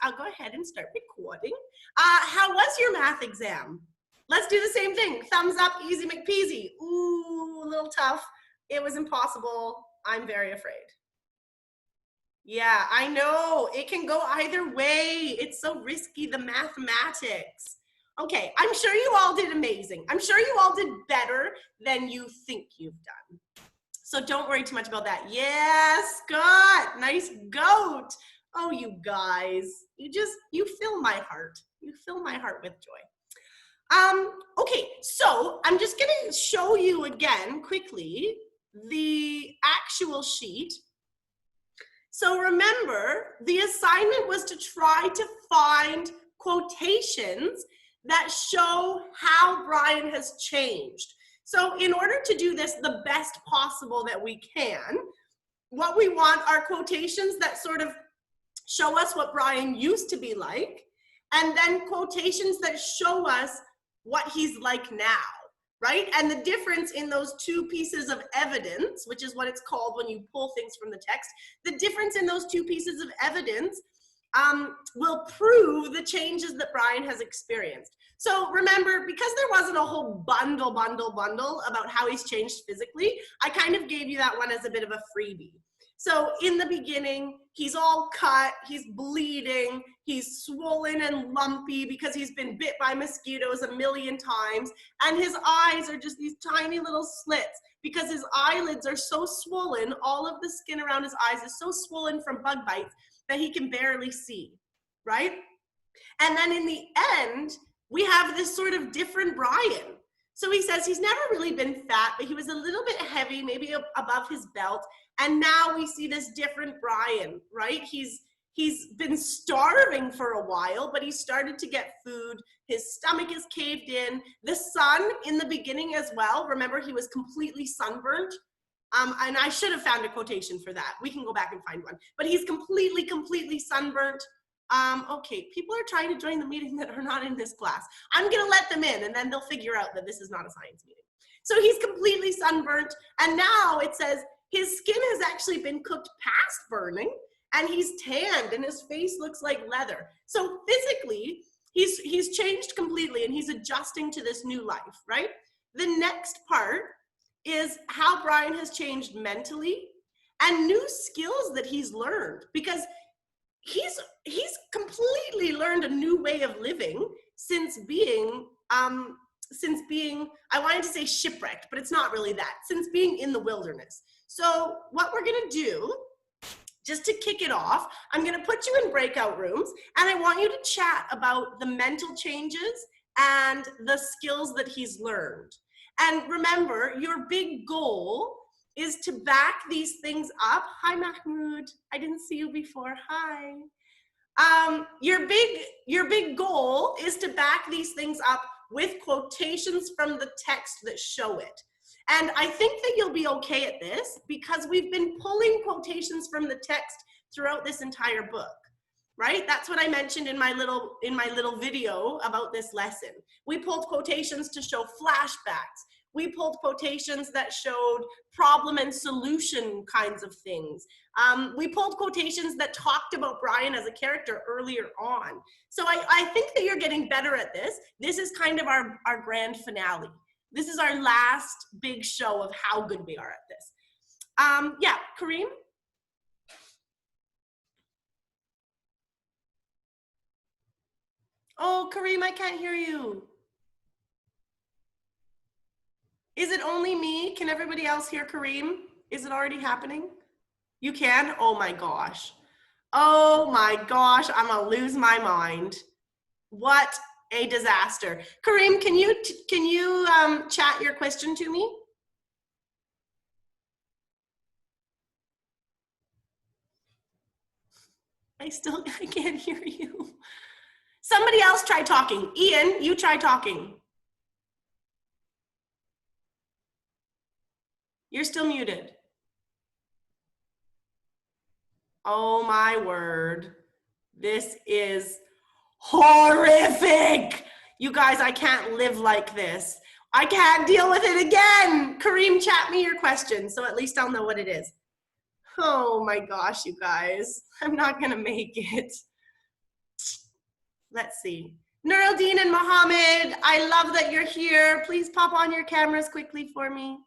I'll go ahead and start recording. How was your math exam? Let's do the same thing. Thumbs up, easy McPeasy. Ooh, a little tough. It was impossible. I'm very afraid. Yeah, I know. It can go either way. It's so risky, the mathematics. Okay, I'm sure you all did amazing. I'm sure you all did better than you think you've done. So don't worry too much about that. Yes, Scott, nice goat. Oh, you guys, you fill my heart. You fill my heart with joy. Okay, so I'm just gonna show you again quickly the actual sheet. So remember, the assignment was to try to find quotations that show how Brian has changed. So in order to do this the best possible that we can, what we want are quotations that sort of show us what Brian used to be like, and then quotations that show us what he's like now, right? And the difference in those two pieces of evidence, which is what it's called when you pull things from the text, the difference in those two pieces of evidence will prove the changes that Brian has experienced. So remember, because there wasn't a whole bundle about how he's changed physically, I kind of gave you that one as a bit of a freebie. So in the beginning, he's all cut, he's bleeding, he's swollen and lumpy because he's been bit by mosquitoes a million times, and his eyes are just these tiny little slits because his eyelids are so swollen, all of the skin around his eyes is so swollen from bug bites that he can barely see, right? And then in the end, we have this sort of different Brian. So he says he's never really been fat, but he was a little bit heavy, maybe above his belt. And now we see this different Brian, right? He's been starving for a while, but he started to get food. His stomach is caved in. The sun in the beginning as well. Remember, he was completely sunburnt. And I should have found a quotation for that. We can go back and find one. But he's completely sunburnt. Okay, people are trying to join the meeting that are not in this class. I'm gonna let them in and then they'll figure out that this is not a science meeting. So he's completely sunburnt, and now it says his skin has actually been cooked past burning, and he's tanned and his face looks like leather. So physically, he's changed completely and he's adjusting to this new life, right? The next part is how Brian has changed mentally and new skills that he's learned, because he's completely learned a new way of living since being, I wanted to say shipwrecked, but it's not really that, since being in the wilderness. So what we're gonna do, just to kick it off, I'm gonna put you in breakout rooms and I want you to chat about the mental changes and the skills that he's learned. And remember, your big goal is to back these things up. Hi, Mahmoud. I didn't see you before. Hi. Your big goal is to back these things up with quotations from the text that show it. And I think that you'll be okay at this because we've been pulling quotations from the text throughout this entire book, right? That's what I mentioned in my little video about this lesson. We pulled quotations to show flashbacks. We pulled quotations that showed problem and solution kinds of things. We pulled quotations that talked about Brian as a character earlier on. So I think that you're getting better at this. This is kind of our grand finale. This is our last big show of how good we are at this. Yeah, Kareem? Oh, Kareem, I can't hear you. Is it only me? Can everybody else hear Kareem? Is it already happening? You can? Oh my gosh. Oh my gosh, I'm gonna lose my mind. What a disaster. Kareem, can you chat your question to me? I can't hear you. Somebody else try talking. Ian, you try talking. You're still muted. Oh my word. This is horrific. You guys, I can't live like this. I can't deal with it again. Kareem, chat me your question so at least I'll know what it is. Oh my gosh, you guys. I'm not gonna make it. Let's see. Nuruddin and Mohammed, I love that you're here. Please pop on your cameras quickly for me.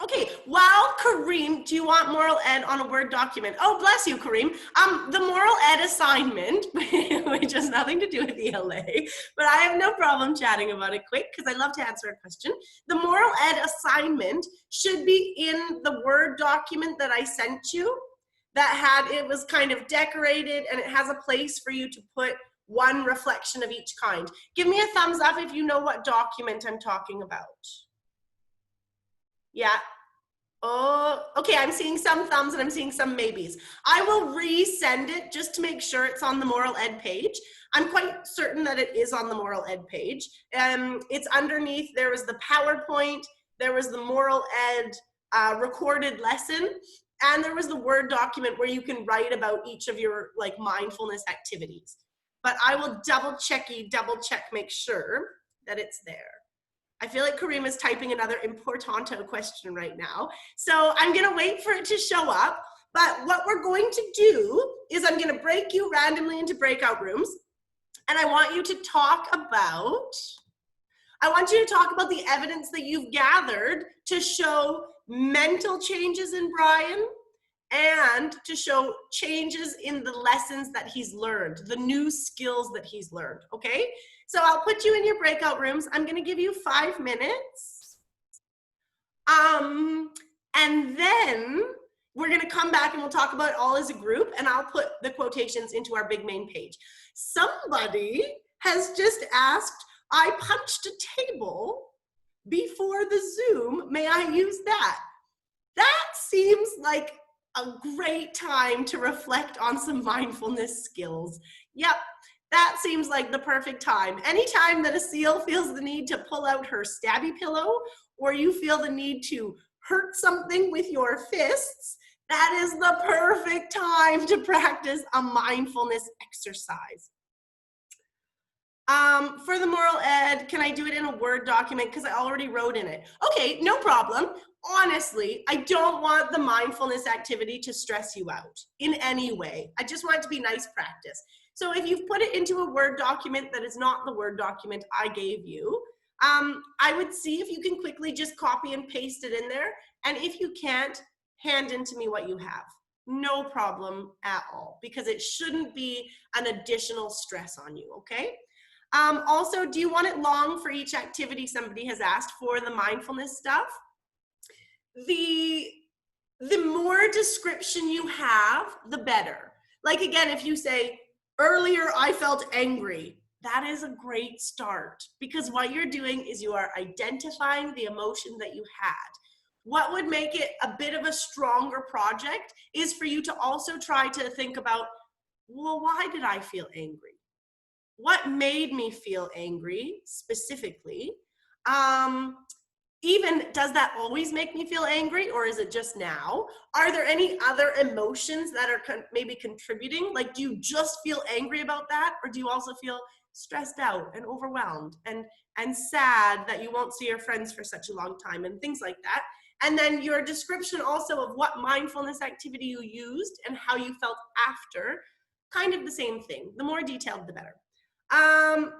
Okay, wow, Kareem, do you want moral ed on a Word document? Oh, bless you, Kareem. The moral ed assignment, which has nothing to do with ELA, but I have no problem chatting about it quick because I love to answer a question. The moral ed assignment should be in the Word document that I sent you it was kind of decorated and it has a place for you to put one reflection of each kind. Give me a thumbs up if you know what document I'm talking about. Yeah. Oh, okay, I'm seeing some thumbs and I'm seeing some maybes. I will resend it just to make sure it's on the moral ed page. I'm quite certain that it is on the moral ed page. It's underneath, there was the PowerPoint, there was the moral ed recorded lesson, and there was the Word document where you can write about each of your like mindfulness activities. But I will double check, make sure that it's there. I feel like Kareem is typing another importanto question right now. So I'm gonna wait for it to show up. But what we're going to do is I'm gonna break you randomly into breakout rooms. And I want you to talk about the evidence that you've gathered to show mental changes in Brian and to show changes in the lessons that he's learned, the new skills that he's learned, okay? So I'll put you in your breakout rooms. I'm gonna give you 5 minutes. And then we're gonna come back and we'll talk about it all as a group, and I'll put the quotations into our big main page. Somebody has just asked, I punched a table before the Zoom, may I use that? That seems like a great time to reflect on some mindfulness skills. Yep, that seems like the perfect time. Anytime that a seal feels the need to pull out her stabby pillow, or you feel the need to hurt something with your fists, that is the perfect time to practice a mindfulness exercise. For the moral ed, can I do it in a Word document? Because I already wrote in it. Okay, no problem. Honestly, I don't want the mindfulness activity to stress you out in any way. I just want it to be nice practice. So if you've put it into a Word document that is not the Word document I gave you, I would see if you can quickly just copy and paste it in there. And if you can't, hand into me what you have. No problem at all, because it shouldn't be an additional stress on you, okay? Also, do you want it long for each activity? Somebody has asked for the mindfulness stuff. The more description you have, the better. Like again, if you say, earlier I felt angry, that is a great start, because what you're doing is you are identifying the emotion that you had. What would make it a bit of a stronger project is for you to also try to think about, well, why did I feel angry? What made me feel angry specifically? Even, does that always make me feel angry, or is it just now? Are there any other emotions that are maybe contributing? Like, do you just feel angry about that? Or do you also feel stressed out and overwhelmed and sad that you won't see your friends for such a long time and things like that? And then your description also of what mindfulness activity you used and how you felt after, kind of the same thing. The more detailed, the better.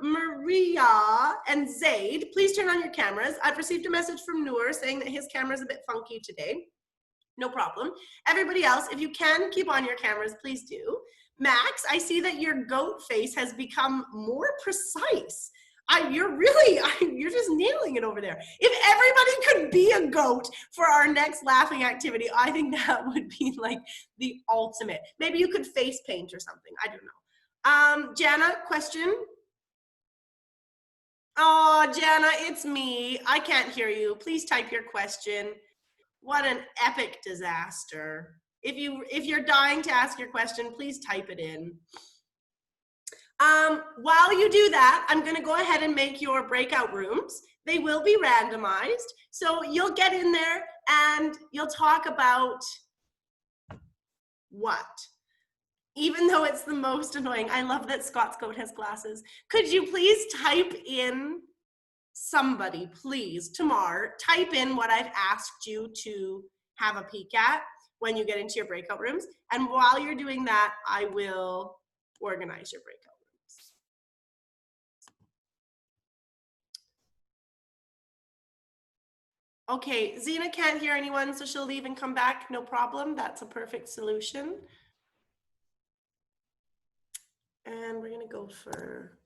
Maria and Zaid, please turn on your cameras. I've received a message from Noor saying that his camera is a bit funky today. No problem. Everybody else, if you can keep on your cameras, please do. Max, I see that your goat face has become more precise. You're just nailing it over there. If everybody could be a goat for our next laughing activity, I think that would be like the ultimate. Maybe you could face paint or something. I don't know. Jana, question? Oh, Jana, it's me. I can't hear you. Please type your question. What an epic disaster. If you're dying to ask your question, please type it in. While you do that, I'm gonna go ahead and make your breakout rooms. They will be randomized. So you'll get in there and you'll talk about what? Even though it's the most annoying. I love that Scott's goat has glasses. Could you please type in, somebody, please, Tamar, type in what I've asked you to have a peek at. when you get into your breakout rooms. And while you're doing that, I will organize your breakout rooms. Okay, Zena can't hear anyone, so she'll leave and come back. No problem. That's a perfect solution. And we're gonna go for,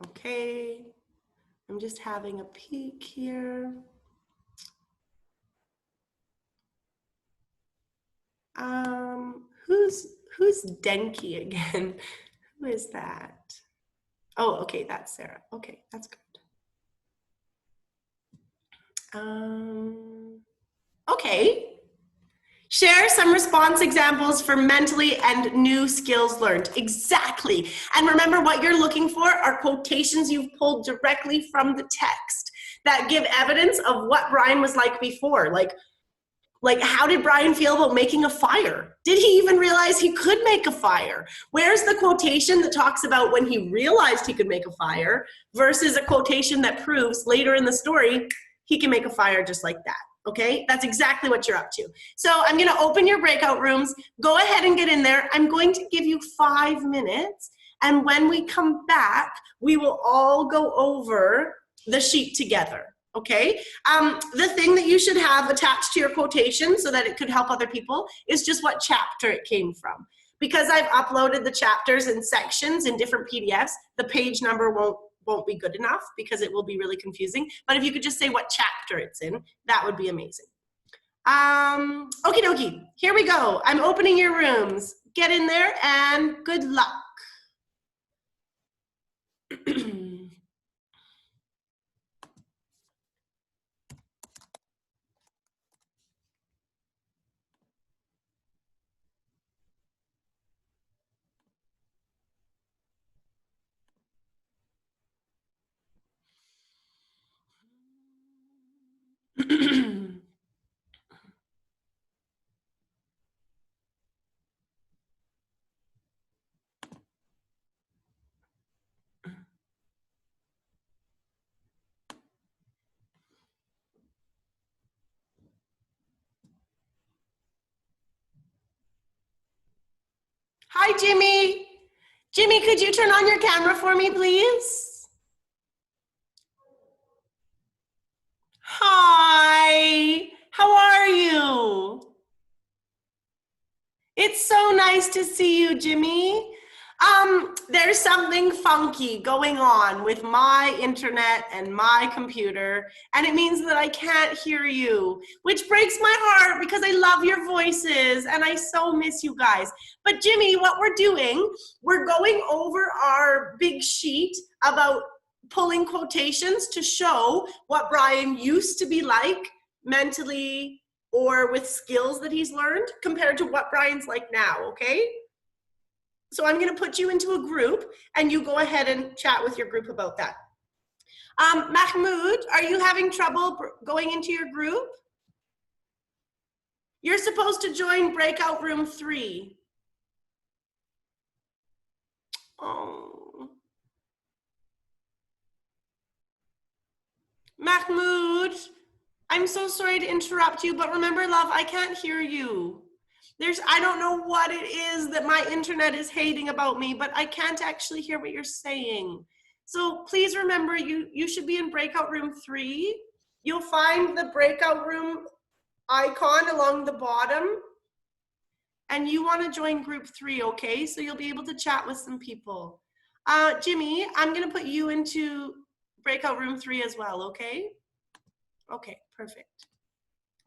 okay. I'm just having a peek here. Who's Denki again? Who is that? Oh, okay, that's Sarah. Okay, that's good. Okay. Share some response examples for mentally and new skills learned. Exactly. And remember, what you're looking for are quotations you've pulled directly from the text that give evidence of what Brian was like before. Like, how did Brian feel about making a fire? Did he even realize he could make a fire? Where's the quotation that talks about when he realized he could make a fire versus a quotation that proves later in the story he can make a fire just like that? Okay, that's exactly what you're up to. So I'm going to open your breakout rooms. Go ahead and get in there. I'm going to give you 5 minutes. And when we come back, we will all go over the sheet together. Okay, the thing that you should have attached to your quotation so that it could help other people is just what chapter it came from. Because I've uploaded the chapters and sections in different PDFs, the page number won't be good enough because it will be really confusing. But if you could just say what chapter it's in, that would be amazing. Okie dokie, here we go. I'm opening your rooms. Get in there and good luck. Hi, Jimmy. Jimmy, could you turn on your camera for me, please? Hi, how are you? It's so nice to see you, Jimmy. There's something funky going on with my internet and my computer, and it means that I can't hear you, which breaks my heart because I love your voices and I so miss you guys. But Jimmy, what we're doing, we're going over our big sheet about pulling quotations to show what Brian used to be like mentally or with skills that he's learned compared to what Brian's like now, okay? So I'm gonna put you into a group and you go ahead and chat with your group about that. Mahmoud, are you having trouble going into your group? You're supposed to join breakout room 3. Oh. Mahmoud, I'm so sorry to interrupt you, but remember, love, I can't hear you. I don't know what it is that my internet is hating about me, but I can't actually hear what you're saying. So please remember, you should be in breakout room 3. You'll find the breakout room icon along the bottom. And you want to join group 3, okay? So you'll be able to chat with some people. Jimmy, I'm going to put you into breakout room 3 as well, okay? Okay, perfect.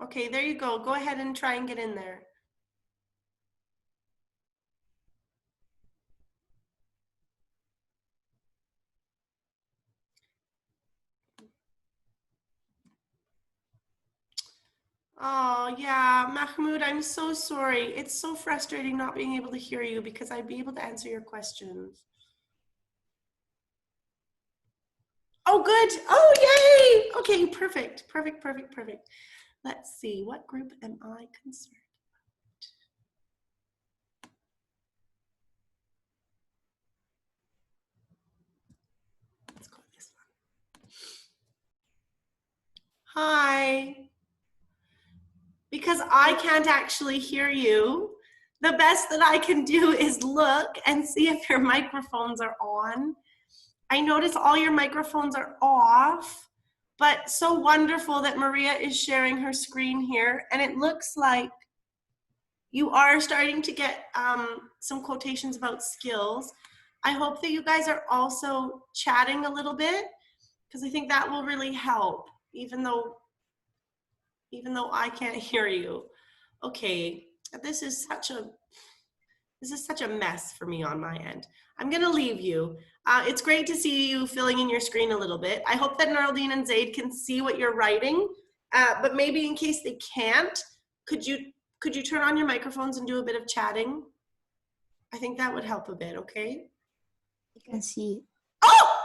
Okay, there you go. Go ahead and try and get in there. Oh, yeah, Mahmoud, I'm so sorry. It's so frustrating not being able to hear you because I'd be able to answer your questions. Oh, good. Oh, yay. Okay, perfect, perfect, perfect, perfect. Let's see, what group am I concerned about? Let's go with this one. Hi. because I can't actually hear you. The best that I can do is look and see if your microphones are on. I notice all your microphones are off, but so wonderful that Maria is sharing her screen here, and it looks like you are starting to get some quotations about skills. I hope that you guys are also chatting a little bit, because I think that will really help, even though I can't hear you. Okay, this is such a mess for me on my end. I'm gonna leave you. It's great to see you filling in your screen a little bit. I hope that Neraldine and Zaid can see what you're writing, but maybe in case they can't, could you turn on your microphones and do a bit of chatting? I think that would help a bit, okay? You can see. Oh!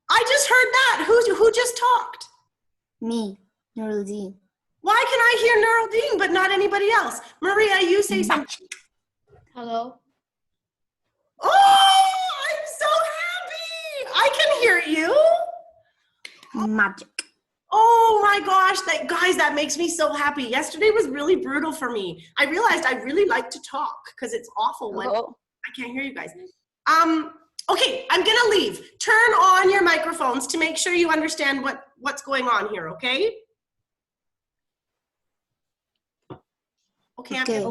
I just heard that. Who just talked? Me, Nuraldine. Why can I hear Neraldine but not anybody else? Maria, you say something. Hello. Oh, I'm so happy. I can hear you. Magic. Oh my gosh, guys, that makes me so happy. Yesterday was really brutal for me. I realized I really like to talk because it's awful when I can't hear you guys. Okay, I'm gonna leave. Turn on your microphones to make sure you understand what's going on here, okay? Okay, Okay.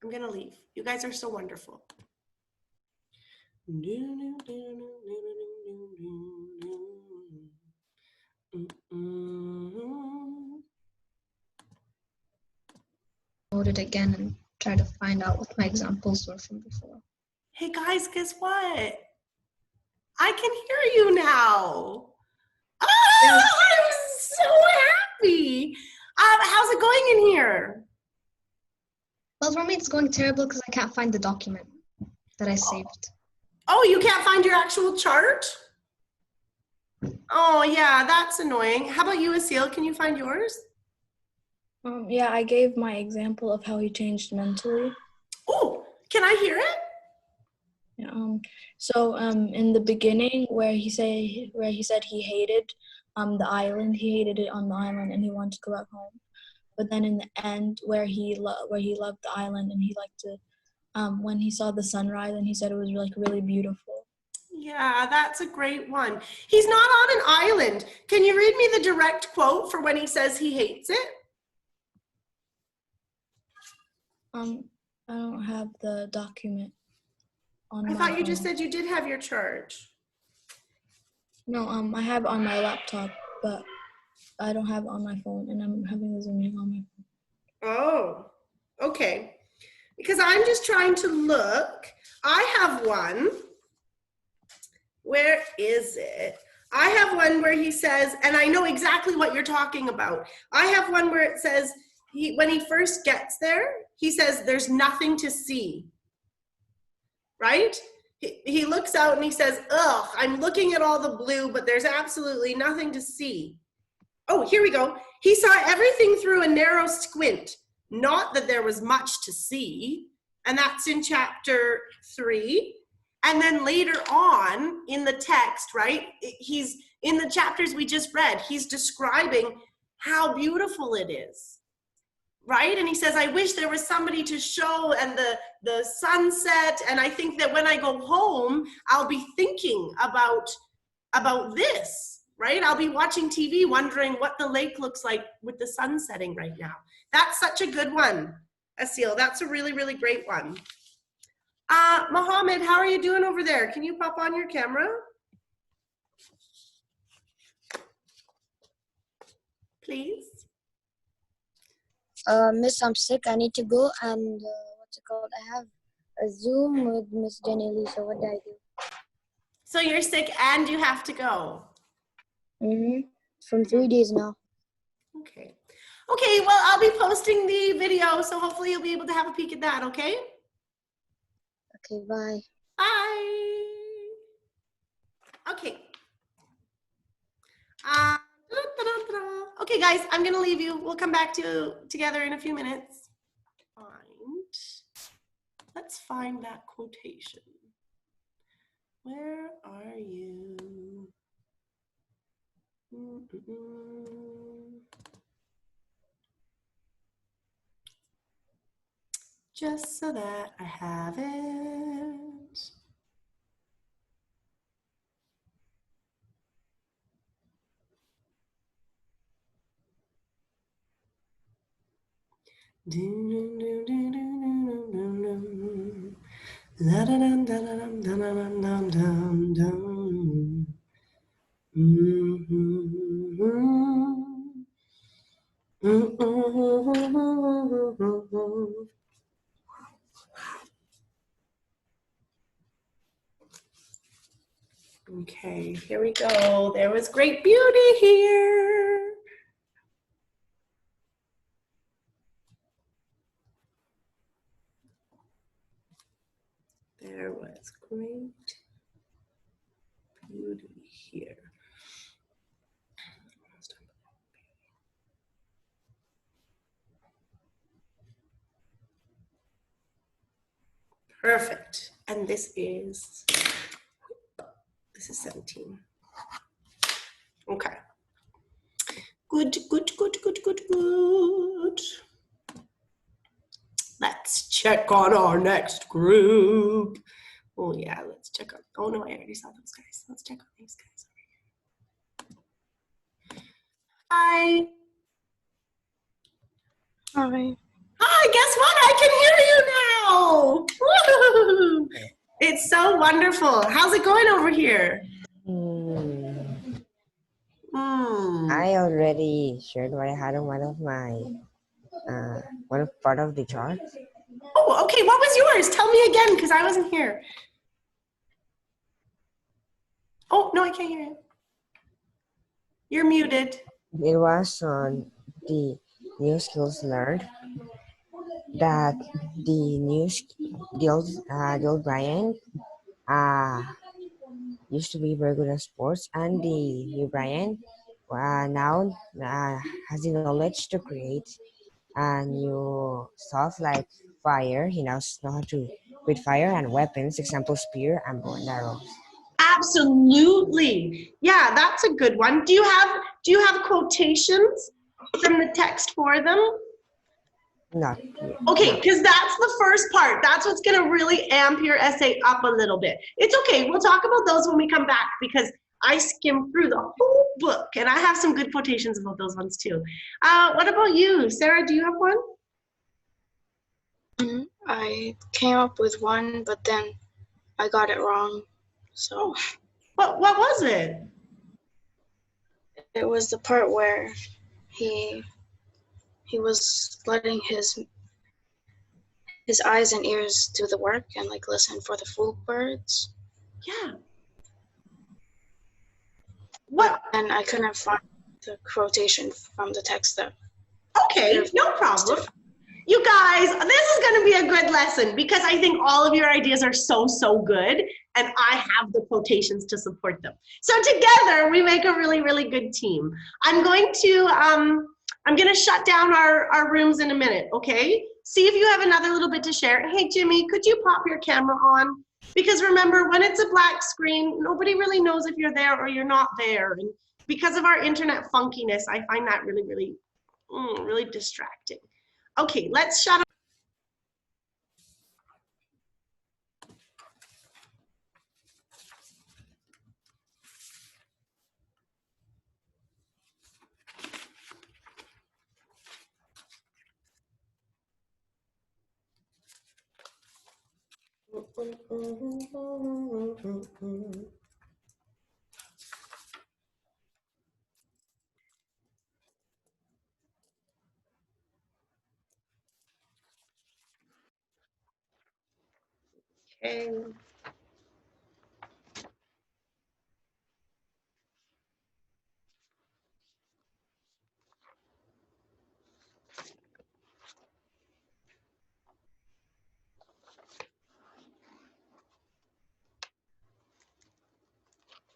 I'm gonna leave. You guys are so wonderful. Load it again and try to find out what my examples were from before. Hey guys, guess what? I can hear you now. Oh, I'm so happy. How's it going in here? Well, for me, it's going terrible because I can't find the document that I saved. Oh, you can't find your actual chart? Oh, yeah, that's annoying. How about you, Asil? Can you find yours? Yeah, I gave my example of how he changed mentally. Oh, can I hear it? Yeah, so in the beginning where he said he hated the island, he hated it on the island and he wanted to go back home. But then in the end where he loved the island and he liked to when he saw the sunrise and he said it was like really beautiful. Yeah, that's a great one. He's not on an island. Can you read me the direct quote for when he says he hates it? I don't have the document on I my thought you phone. just said you did have your chart. No, I have it on my laptop, but I don't have it on my phone, and I'm having the Zoom meeting on my phone. Oh, okay. Because I'm just trying to look. I have one. Where is it? I have one where he says, and I know exactly what you're talking about. I have one where it says, when he first gets there, he says, there's nothing to see. Right? He looks out and he says, ugh, I'm looking at all the blue, but there's absolutely nothing to see. Oh, here we go. He saw everything through a narrow squint, not that there was much to see. And that's in chapter 3. And then later on in the text, right, he's in the chapters we just read, he's describing how beautiful it is. Right? And he says, I wish there was somebody to show and the sunset. And I think that when I go home, I'll be thinking about this, right? I'll be watching TV wondering what the lake looks like with the sun setting right now. That's such a good one, Asil. That's a really, really great one. Mohammed, how are you doing over there? Can you pop on your camera? Please. Miss, I'm sick. I need to go and what's it called? I have a Zoom with Miss Jenny Lee. So what do I do? So you're sick and you have to go. From 3 days now. Okay. Okay, well, I'll be posting the video, so hopefully you'll be able to have a peek at that, okay? Okay, bye. Bye. Okay. Okay, guys, I'm gonna leave you. We'll come back together in a few minutes. Let's find that quotation. Where are you? just so that I have it. Okay, here we go. There was great beauty here. There was great beauty here. Perfect. And this is 17. Okay. Good, good, good, good, good, good. Let's check on our next group. Oh yeah, let's check on, oh no, I already saw those guys. Let's check on these guys. Hi. Hi. Hi, guess what? I can hear you now. Woo! It's so wonderful. How's it going over here? I already shared what I had on one of my one part of the chart. Oh, okay. What was yours? Tell me again, because I wasn't here. Oh, no, I can't hear you. You're muted. It was on the new skills learned that the old Brian used to be very good at sports, and the new Brian now has the knowledge to create new stuff like fire. He now knows how to create fire and weapons, example spear and bow and arrows. Absolutely. Yeah, that's a good one. Do you have quotations from the text for them? Not Okay, no. because that's the first part. That's what's going to really amp your essay up a little bit. It's okay. We'll talk about those when we come back because I skimmed through the whole book and I have some good quotations about those ones too. What about you? Sarah, do you have one? I came up with one, but then I got it wrong. So What was it? it was the part where he was letting his eyes and ears do the work and like listen for the fool birds. Yeah. What? And I couldn't find the quotation from the text that. Okay, no problem. You guys, this is going to be a good lesson because I think all of your ideas are so good and I have the quotations to support them. So together we make a really, really good team. I'm going to shut down our rooms in a minute, okay? See if you have another little bit to share. Hey, Jimmy, could you pop your camera on? Because remember, when it's a black screen, nobody really knows if you're there or you're not there. And because of our internet funkiness, I find that really, really, really distracting. Okay, let's shut up. Okay.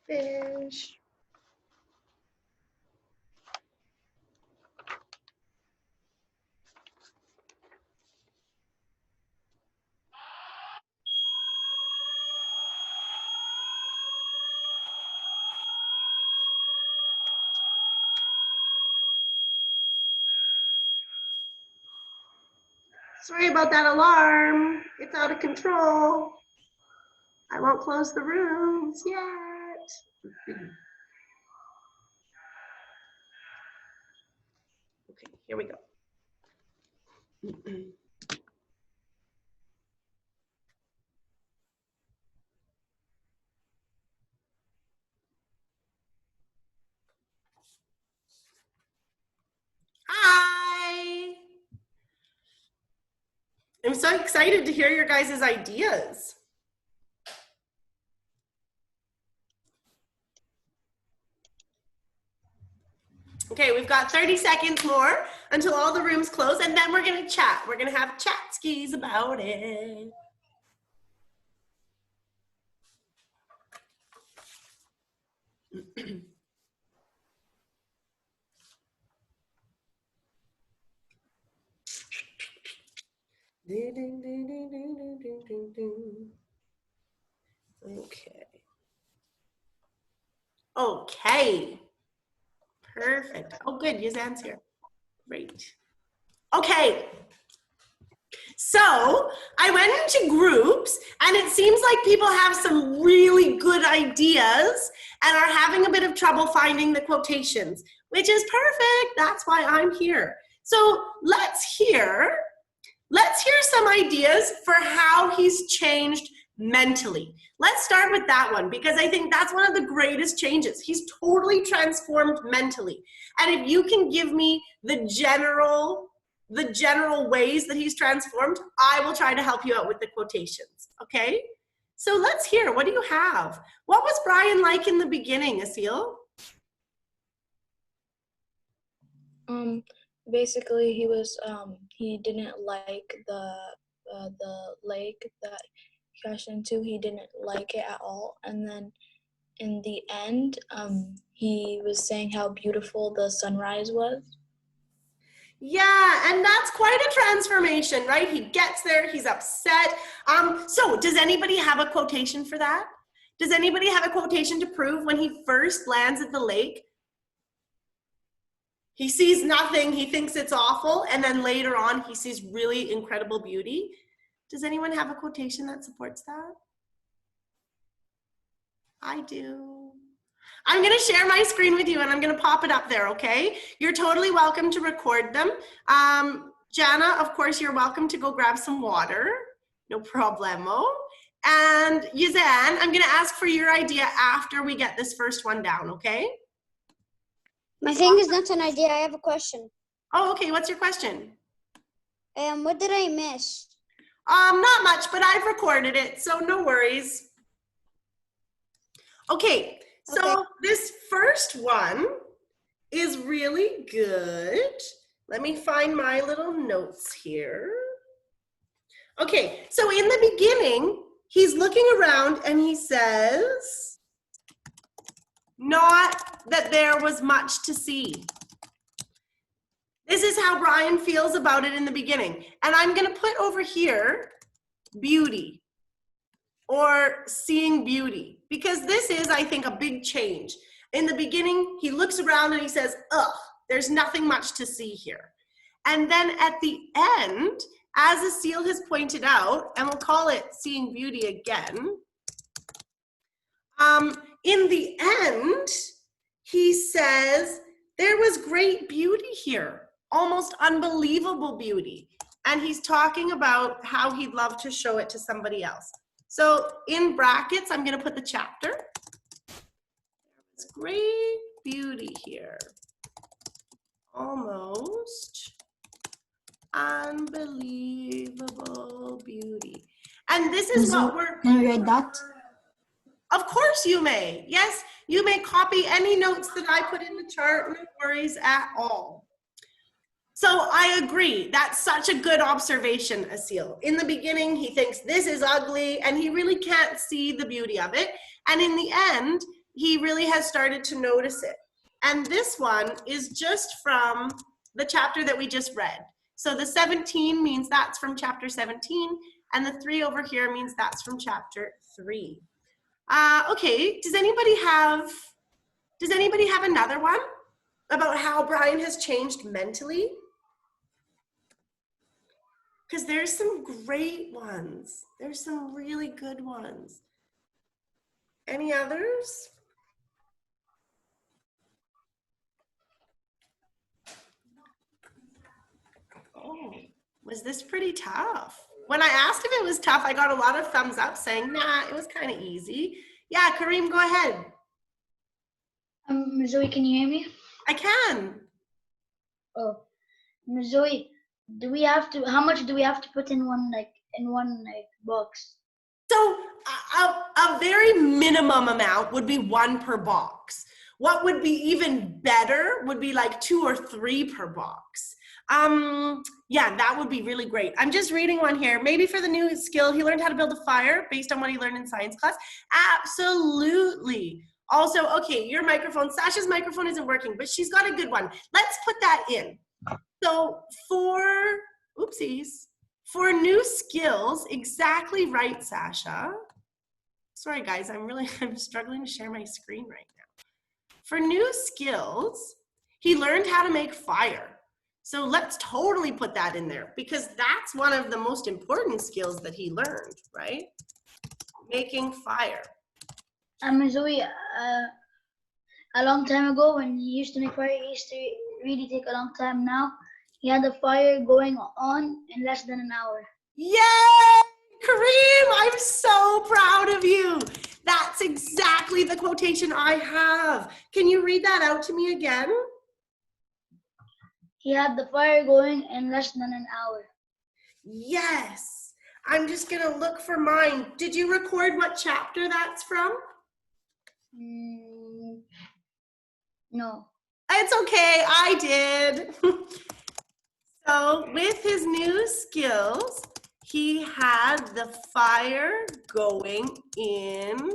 Fish. Sorry about that alarm. It's out of control. I won't close the rooms yet. Okay, here we go. Hi. I'm so excited to hear your guys' ideas. Okay, we've got 30 seconds more until all the rooms close, and then we're gonna chat. We're gonna have chat skis about it. Okay. Okay. Perfect. Oh, good. Yuzan's here. Great. Okay. So I went into groups, and it seems like people have some really good ideas and are having a bit of trouble finding the quotations, which is perfect. That's why I'm here. So let's hear some ideas for how he's changed mentally. Let's start with that one, because I think that's one of the greatest changes. He's totally transformed mentally. And if you can give me the general ways that he's transformed, I will try to help you out with the quotations, okay? So let's hear, what do you have? What was Brian like in the beginning, Asil? Basically he was he didn't like the lake that he crashed into. He didn't like it at all. And then in the end, he was saying how beautiful the sunrise was. Yeah, and that's quite a transformation, right? He gets there, he's upset. So does anybody have a quotation for that? Does anybody have a quotation to prove when he first lands at the lake? He sees nothing, he thinks it's awful, and then later on he sees really incredible beauty. Does anyone have a quotation that supports that? I do. I'm gonna share my screen with you and I'm gonna pop it up there, okay? You're totally welcome to record them. Jana, of course, you're welcome to go grab some water. No problemo. And Yuzan, I'm gonna ask for your idea after we get this first one down, okay? My thing is not an idea. I have a question. Oh, okay, what's your question? What did I miss? Not much, but I've recorded it, so no worries. Okay, so this first one is really good. Let me find my little notes here. Okay, so in the beginning, he's looking around and he says, not that there was much to see. This is how Brian feels about it in the beginning. And I'm gonna put over here, beauty, or seeing beauty, because this is, I think, a big change. In the beginning, he looks around and he says, ugh, there's nothing much to see here. And then at the end, as Asil has pointed out, and we'll call it seeing beauty again, in the end, he says, there was great beauty here, almost unbelievable beauty. And he's talking about how he'd love to show it to somebody else. So in brackets, I'm gonna put the chapter. There's great beauty here, almost unbelievable beauty. And this is what we're— Can you read that? Of course you may. Yes, you may copy any notes that I put in the chart, no worries at all. So I agree, that's such a good observation, Asil. In the beginning, he thinks this is ugly and he really can't see the beauty of it. And in the end, he really has started to notice it. And this one is just from the chapter that we just read. So the 17 means that's from chapter 17, and the 3 over here means that's from chapter 3. Okay, does anybody have another one about how Brian has changed mentally? Because there's some great ones. There's some really good ones. Any others? Oh, was this pretty tough? When I asked if it was tough, I got a lot of thumbs up saying, nah, it was kind of easy. Yeah, Kareem, go ahead. Zoe, can you hear me? I can. Oh, Zoe, how much do we have to put in one box? So a very minimum amount would be 1 per box. What would be even better would be like 2 or 3 per box. Yeah, that would be really great. I'm just reading one here. Maybe for the new skill, he learned how to build a fire based on what he learned in science class. Absolutely. Also, okay, your microphone, Sasha's microphone isn't working, but she's got a good one. Let's put that in. So for new skills, exactly right, Sasha. Sorry guys, I'm struggling to share my screen right now. For new skills, he learned how to make fire. So let's totally put that in there because that's one of the most important skills that he learned, right? Making fire. Zoe, a long time ago when he used to make fire, it used to really take a long time. Now he had the fire going on in less than an hour. Yay! Kareem, I'm so proud of you. That's exactly the quotation I have. Can you read that out to me again? He had the fire going in less than an hour. Yes. I'm just going to look for mine. Did you record what chapter that's from? No. It's okay, I did. So with his new skills, he had the fire going in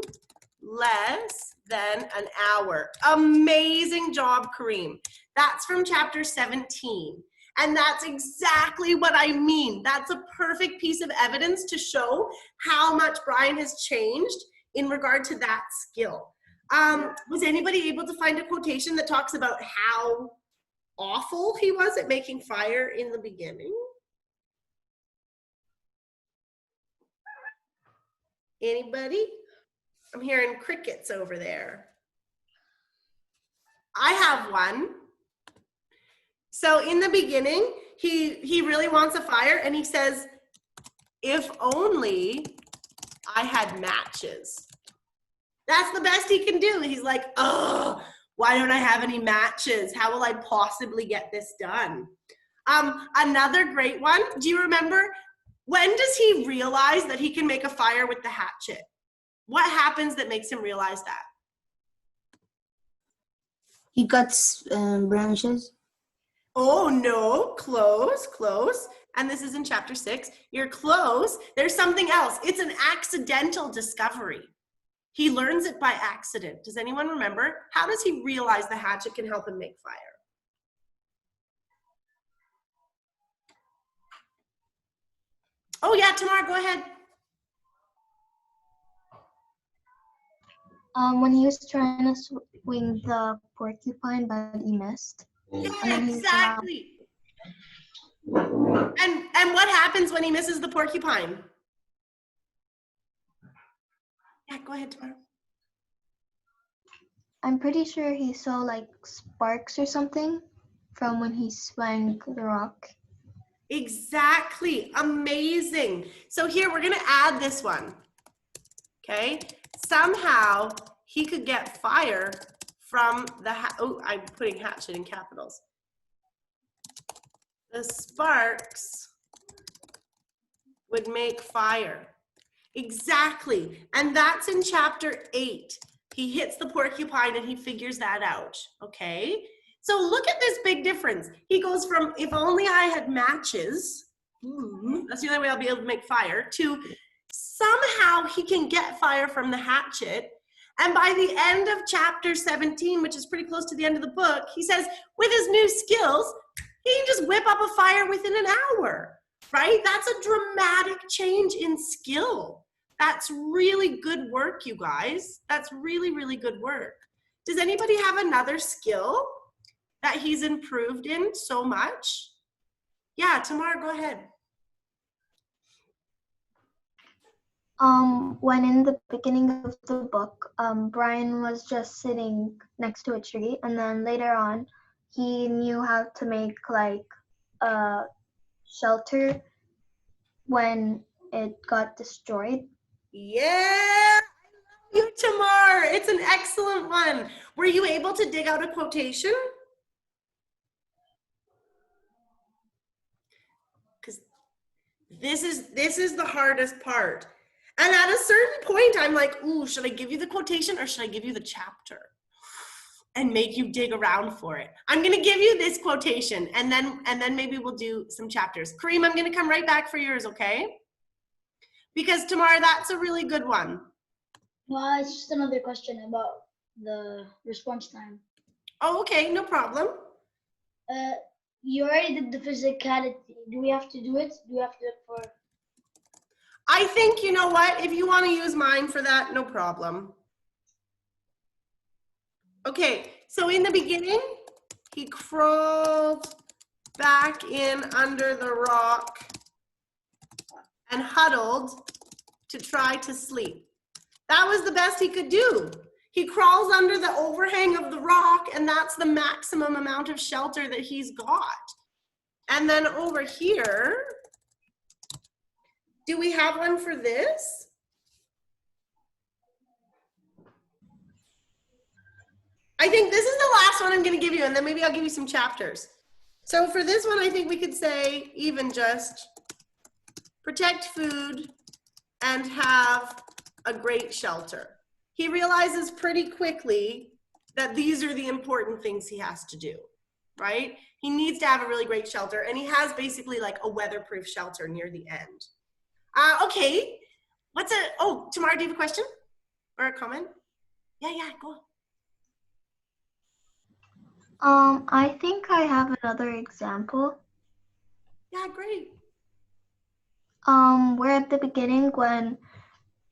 less than an hour. Amazing job, Kareem. That's from chapter 17. And that's exactly what I mean. That's a perfect piece of evidence to show how much Brian has changed in regard to that skill. Was anybody able to find a quotation that talks about how awful he was at making fire in the beginning? Anybody? I'm hearing crickets over there. I have one. So in the beginning, he really wants a fire and he says, if only I had matches. That's the best he can do. He's like, oh, why don't I have any matches? How will I possibly get this done? Another great one. Do you remember, when does he realize that he can make a fire with the hatchet? What happens that makes him realize that? He cuts branches. Oh no, close. And this is in chapter 6. You're close. There's something else. It's an accidental discovery. He learns it by accident. Does anyone remember? How does he realize the hatchet can help him make fire? Oh yeah, Tamar, go ahead. When he was trying to swing the porcupine, but he missed. Yeah, exactly. And what happens when he misses the porcupine? Yeah, go ahead, Tamar. I'm pretty sure he saw like sparks or something from when he swung the rock. Exactly. Amazing. So here we're going to add this one. Okay. Somehow he could get fire from the oh, I'm putting hatchet in capitals. The sparks would make fire. Exactly. And that's in chapter 8. He hits the porcupine and he figures that out. Okay. So look at this big difference. He goes from, if only I had matches, that's the only way I'll be able to make fire, to somehow he can get fire from the hatchet. And by the end of chapter 17, which is pretty close to the end of the book, he says, with his new skills, he can just whip up a fire within an hour, right? That's a dramatic change in skill. That's really good work, you guys. That's really, really good work. Does anybody have another skill that he's improved in so much? Yeah, Tamar, go ahead. When in the beginning of the book, Brian was just sitting next to a tree, and then later on, he knew how to make like a shelter when it got destroyed. Yeah, you, Tamar. It's an excellent one. Were you able to dig out a quotation? Because this is the hardest part. And at a certain point, I'm like, ooh, should I give you the quotation or should I give you the chapter? And make you dig around for it. I'm gonna give you this quotation and then maybe we'll do some chapters. Kareem, I'm gonna come right back for yours, okay? Because Tamar, that's a really good one. Well, it's just another question about the response time. Oh, okay, no problem. You already did the physicality. Do we have to do it? Do we have to do it for? I think, you know what? If you want to use mine for that, no problem. Okay, so in the beginning, he crawled back in under the rock and huddled to try to sleep. That was the best he could do. He crawls under the overhang of the rock, and that's the maximum amount of shelter that he's got. And then over here, do we have one for this? I think this is the last one I'm going to give you, and then maybe I'll give you some chapters. So for this one, I think we could say even just protect food and have a great shelter. He realizes pretty quickly that these are the important things he has to do, right? He needs to have a really great shelter, and he has basically like a weatherproof shelter near the end. Okay, oh, Tamara, do you have a question or a comment? Yeah, go on. I think I have another example. Yeah, great. Where at the beginning when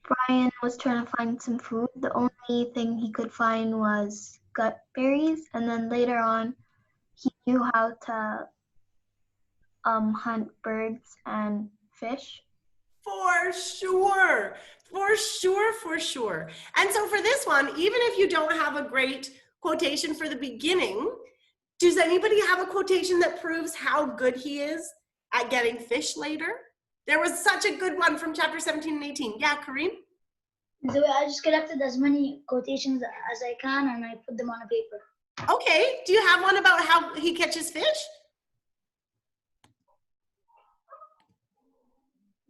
Brian was trying to find some food, the only thing he could find was gut berries, and then later on, he knew how to hunt birds and fish. For sure. And so for this one, even if you don't have a great quotation for the beginning, does anybody have a quotation that proves how good he is at getting fish later? There was such a good one from chapter 17 and 18. Yeah, Kareem? So I just collected as many quotations as I can and I put them on a paper. Okay, do you have one about how he catches fish?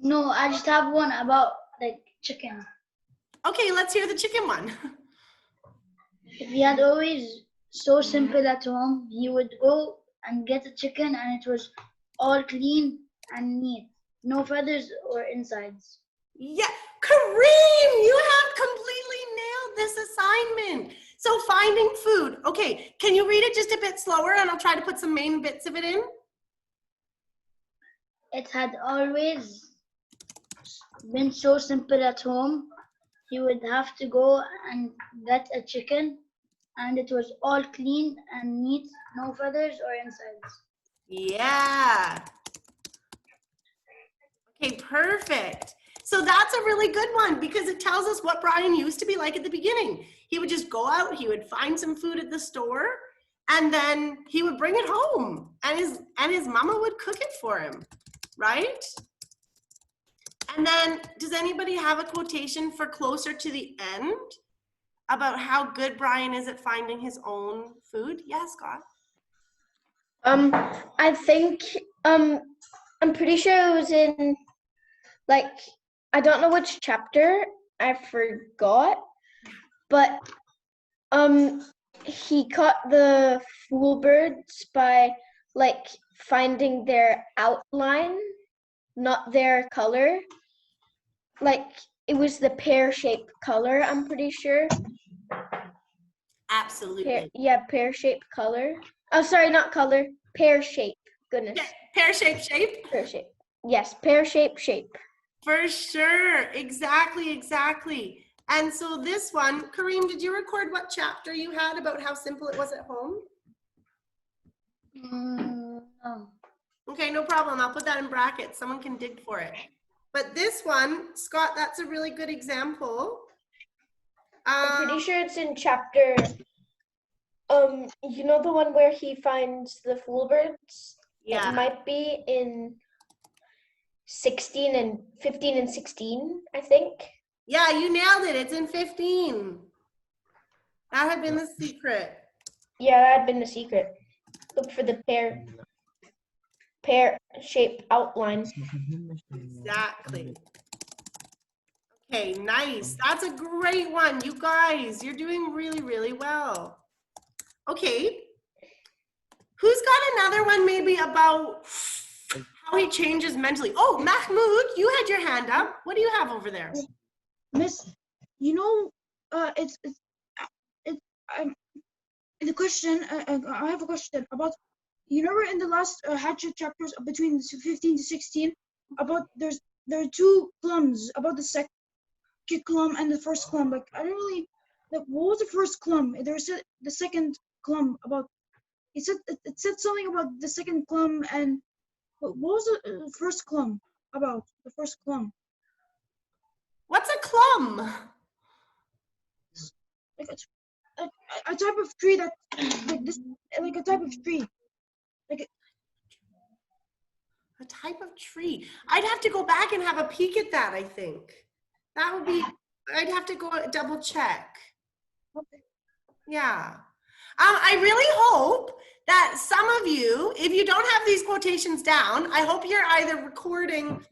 No, I just have one about like chicken. Okay, let's hear the chicken one. If he had always so simple at home, he would go and get a chicken and it was all clean and neat. No feathers or insides. Yeah, Kareem, you have completely nailed this assignment. So finding food. Okay, can you read it just a bit slower and I'll try to put some main bits of it in? It had always been so simple at home. He would have to go and get a chicken and it was all clean and neat, no feathers or insides. Yeah. Okay, perfect. So that's a really good one because it tells us what Brian used to be like at the beginning. He would just go out, he would find some food at the store, and then he would bring it home and his mama would cook it for him, right? And then does anybody have a quotation for closer to the end about how good Brian is at finding his own food? Yeah, Scott. I think I'm pretty sure it was in like I don't know which chapter, I forgot, but he caught the fool birds by like finding their outline, not their color. Like it was the pear-shaped color, I'm pretty sure. Absolutely. Pear-shaped color. Oh, sorry, not color. Pear-shaped. Goodness. Yeah, pear-shaped shape? Pear-shaped. Yes, pear-shaped shape. For sure. Exactly. And so this one, Kareem, did you record what chapter you had about how simple it was at home? No. Okay, no problem. I'll put that in brackets. Someone can dig for it. But this one, Scott, that's a really good example. I'm pretty sure it's in chapter, you know the one where he finds the fool birds? Yeah. It might be in 15 and 16, I think. Yeah, you nailed it. It's in 15. That had been the secret. Yeah, that had been the secret. Look for the pear-shaped outline. Exactly. Okay, nice. That's a great one. You guys, you're doing really, really well. Okay. Who's got another one maybe about how he changes mentally? Oh, Mahmoud, you had your hand up. What do you have over there? Miss, you know, the question. I have a question about. You know, in the last Hatchet chapters between 15 to 16, about there are two clumps about the second clump and the first clump. Like I don't really. Like, what was the first clump? There's the second clump about. It said something about the second clump and what was the first clump about? The first clump. What's a clump? Like a type of tree that like this, like a type of tree, like a type of tree. I'd have to go back and have a peek at that. I think that would be. I'd have to go double check. Okay. Yeah. I really hope that some of you, if you don't have these quotations down, I hope you're either recording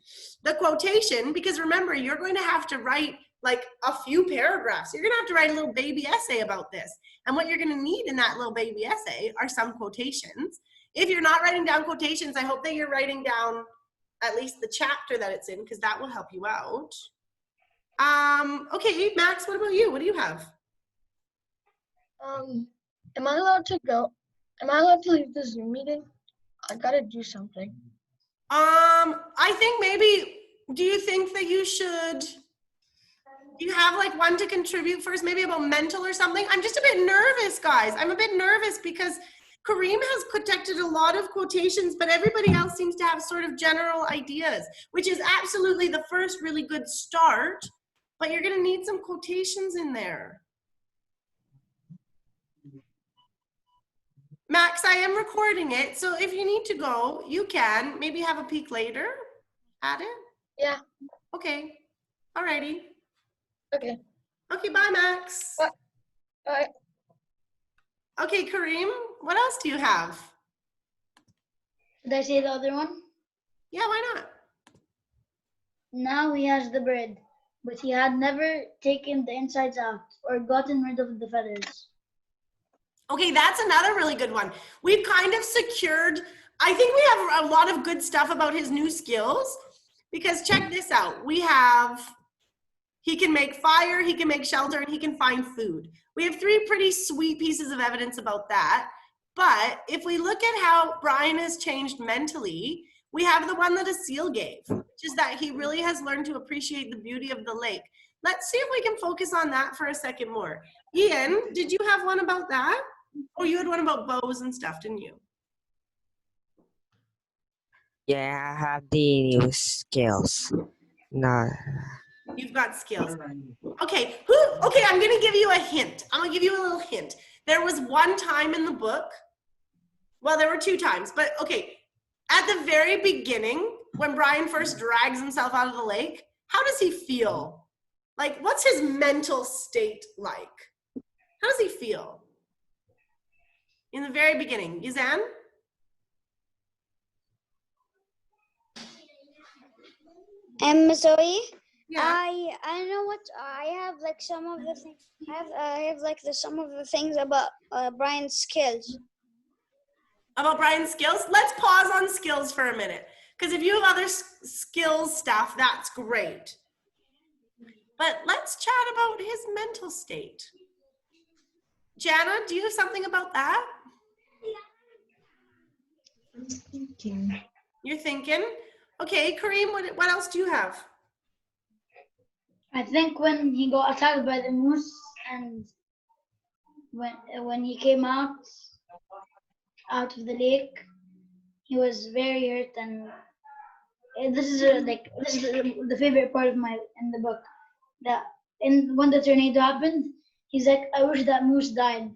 the quotation, because remember, you're going to have to write like a few paragraphs. You're going to have to write a little baby essay about this. And what you're going to need in that little baby essay are some quotations. If you're not writing down quotations, I hope that you're writing down at least the chapter that it's in, because that will help you out. Okay, Max, what about you? What do you have? Am I allowed to go? Am I allowed to leave the Zoom meeting? I gotta do something. I think maybe, do you think that you should, do you have like one to contribute first, maybe about mental or something? I'm just a bit nervous, guys. I'm a bit nervous because Kareem has protected a lot of quotations, but everybody else seems to have sort of general ideas, which is absolutely the first really good start, but you're gonna need some quotations in there. Max, I am recording it, so if you need to go, you can. Maybe have a peek later at it. Yeah. Okay. Alrighty. Okay. Okay, bye, Max. Bye. Okay, Kareem, what else do you have? Did I say the other one? Yeah, why not? Now he has the bird, but he had never taken the insides out or gotten rid of the feathers. Okay, that's another really good one. We've kind of secured, I think we have a lot of good stuff about his new skills, because check this out. We have, he can make fire, he can make shelter, and he can find food. We have 3 pretty sweet pieces of evidence about that. But if we look at how Brian has changed mentally, we have the one that a seal gave, which is that he really has learned to appreciate the beauty of the lake. Let's see if we can focus on that for a second more. Ian, did you have one about that? Oh, you had one about bows and stuff, didn't you? Yeah, I have the new skills. No. You've got skills. Okay, okay, I'm gonna give you a hint. I'm gonna give you a little hint. There was one time in the book, well, there were 2 times, but okay, at the very beginning, when Brian first drags himself out of the lake, how does he feel? Like, what's his mental state like? How does he feel? In the very beginning, Yuzan? Zoe, Yeah. I know what I have, like some of the things. I have like some of the things about Brian's skills. About Brian's skills? Let's pause on skills for a minute, because if you have other skills stuff, that's great. But let's chat about his mental state. Jana, do you have something about that? I'm thinking. You're thinking? Okay, Kareem, what else do you have? I think when he got attacked by the moose and when he came out of the lake, he was very hurt and this is the favorite part of my in the book. That when the tornado happened, he's like, I wish that moose died.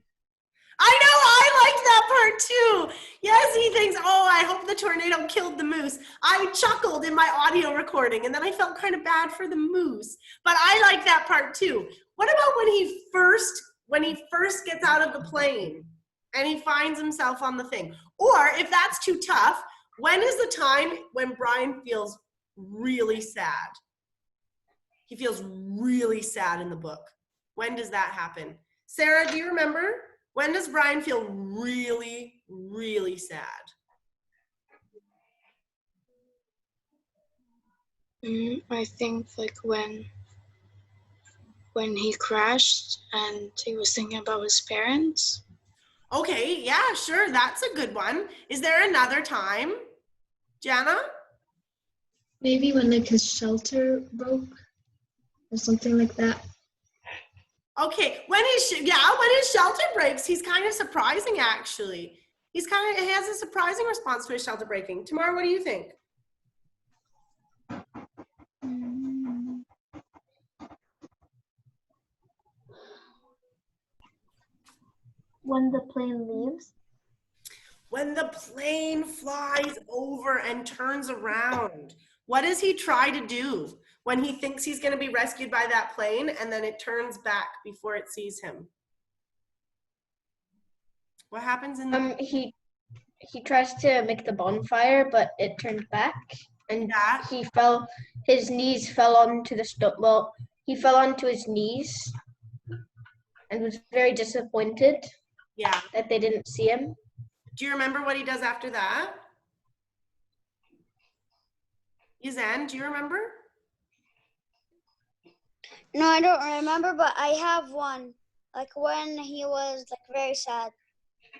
I know, I like that part too. Yes, he thinks, oh, I hope the tornado killed the moose. I chuckled in my audio recording and then I felt kind of bad for the moose. But I like that part too. What about when he first gets out of the plane and he finds himself on the thing? Or if that's too tough, when is the time when Brian feels really sad? He feels really sad in the book. When does that happen? Sarah, do you remember? When does Brian feel really, really sad? I think like when he crashed and he was thinking about his parents. Okay, yeah, sure, that's a good one. Is there another time, Jana? Maybe when like his shelter broke or something like that. Okay, when his shelter breaks, he's kind of surprising actually. He has a surprising response to his shelter breaking. Tamara, what do you think? When the plane leaves? When the plane flies over and turns around, what does he try to do when he thinks he's going to be rescued by that plane and then it turns back before it sees him? What happens in the He tries to make the bonfire, but it turned back, and yeah. his knees fell onto the stove. Well, he fell onto his knees and was very disappointed that they didn't see him. Do you remember what he does after that? Yuzan, do you remember? No, I don't remember, but I have one. Like when he was like very sad.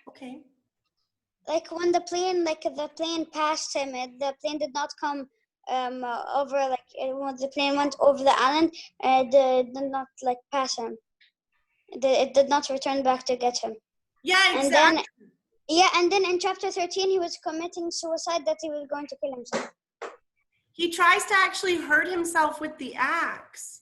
Okay. Like when the plane passed him, the plane did not come over, like when the plane went over the island, it did not like pass him. It did not return back to get him. Yeah, exactly. And then in chapter 13, he was committing suicide, that he was going to kill himself. He tries to actually hurt himself with the axe,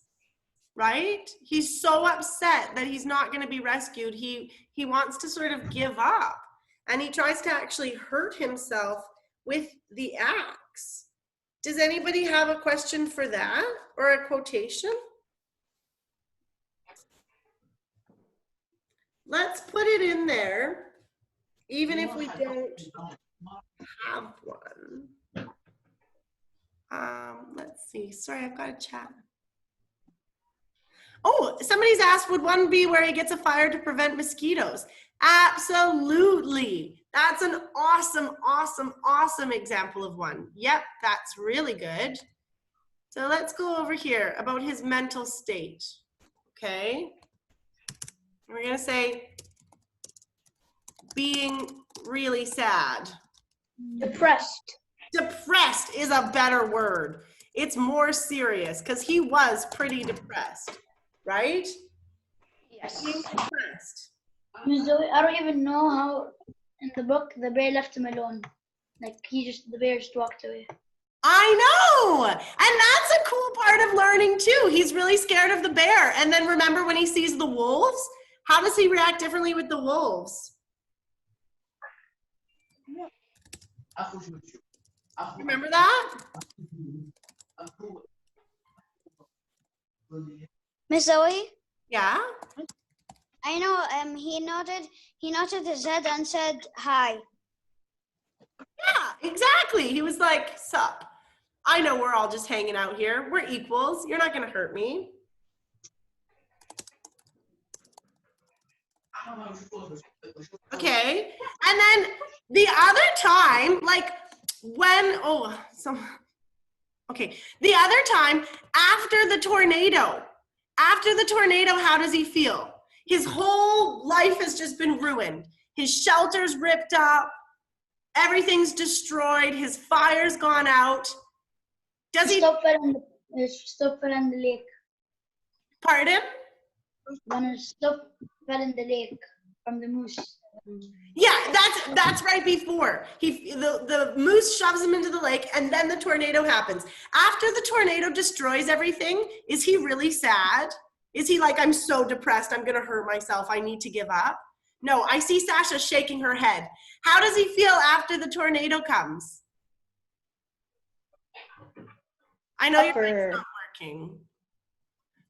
right? He's so upset that he's not going to be rescued. He wants to sort of give up, and he tries to actually hurt himself with the axe. Does anybody have a question for that or a quotation? Let's put it in there, even if we don't have one. Let's see. Sorry, I've got a chat. Oh, somebody's asked, would one be where he gets a fire to prevent mosquitoes? Absolutely. That's an awesome, awesome, awesome example of one. Yep, that's really good. So let's go over here about his mental state. Okay. We're going to say being really sad. Depressed. Depressed is a better word. It's more serious because he was pretty depressed, right? Yes. Being depressed. Zoe, I don't even know how in the book the bear left him alone. Like the bear just walked away. I know. And that's a cool part of learning too. He's really scared of the bear. And then remember when he sees the wolves, how does he react differently with the wolves? Remember that? Miss Zoe? Yeah. I know. He nodded his head and said hi. Yeah, exactly. He was like, sup. I know we're all just hanging out here. We're equals. You're not gonna hurt me. Okay. And then the other time, like when, the other time after the tornado, how does he feel? His whole life has just been ruined. His shelter's ripped up. Everything's destroyed. His fire's gone out. Does he? Stop fell in the lake. Pardon? When his stuff fell in the lake from the moose. Yeah, that's right before. The moose shoves him into the lake, and then the tornado happens. After the tornado destroys everything, is he really sad? Is he like, I'm so depressed, I'm gonna hurt myself, I need to give up? No, I see Sasha shaking her head. How does he feel after the tornado comes? I know your mic's not working.